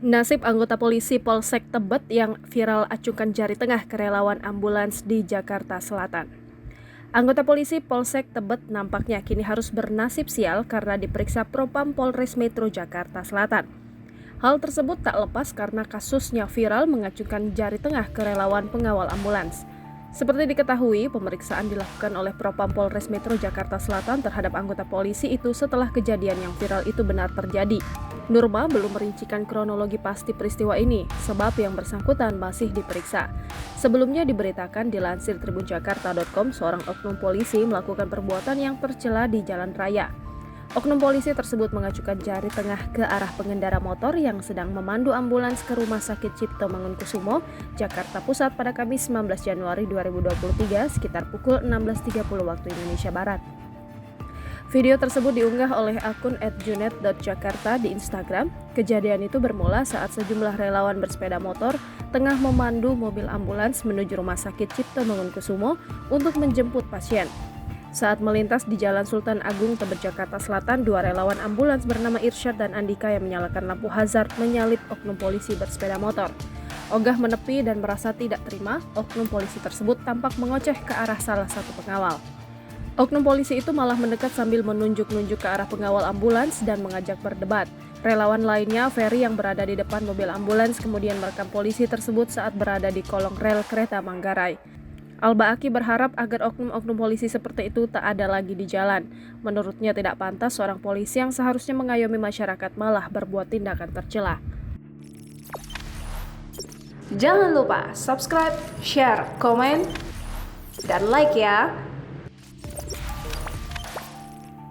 Nasib anggota polisi Polsek Tebet yang viral acungkan jari tengah ke relawan ambulans di Jakarta Selatan. Anggota polisi Polsek Tebet nampaknya kini harus bernasib sial karena diperiksa Propam Polres Metro Jakarta Selatan. Hal tersebut tak lepas karena kasusnya viral mengacungkan jari tengah ke relawan pengawal ambulans. Seperti diketahui, pemeriksaan dilakukan oleh Propam Polres Metro Jakarta Selatan terhadap anggota polisi itu setelah kejadian yang viral itu benar terjadi. Nurma belum merincikan kronologi pasti peristiwa ini, sebab yang bersangkutan masih diperiksa. Sebelumnya diberitakan dilansir tribunjakarta.com, seorang oknum polisi melakukan perbuatan yang tercela di jalan raya. Oknum polisi tersebut mengacukan jari tengah ke arah pengendara motor yang sedang memandu ambulans ke Rumah Sakit Cipto Mangunkusumo, Jakarta Pusat pada Kamis 19 Januari 2023 sekitar pukul 16.30 waktu Indonesia Barat. Video tersebut diunggah oleh akun @junet.jakarta di Instagram. Kejadian itu bermula saat sejumlah relawan bersepeda motor tengah memandu mobil ambulans menuju Rumah Sakit Cipto Mangunkusumo untuk menjemput pasien. Saat melintas di Jalan Sultan Agung, Tebet, Jakarta Selatan, dua relawan ambulans bernama Irsyad dan Andika yang menyalakan lampu hazard menyalip oknum polisi bersepeda motor. Ogah menepi dan merasa tidak terima, oknum polisi tersebut tampak mengoceh ke arah salah satu pengawal. Oknum polisi itu malah mendekat sambil menunjuk-nunjuk ke arah pengawal ambulans dan mengajak berdebat. Relawan lainnya, Ferry yang berada di depan mobil ambulans, kemudian merekam polisi tersebut saat berada di kolong rel kereta Manggarai. Al-Baaki berharap agar oknum-oknum polisi seperti itu tak ada lagi di jalan. Menurutnya tidak pantas seorang polisi yang seharusnya mengayomi masyarakat malah berbuat tindakan tercela. Jangan lupa subscribe, share, komen, dan like ya!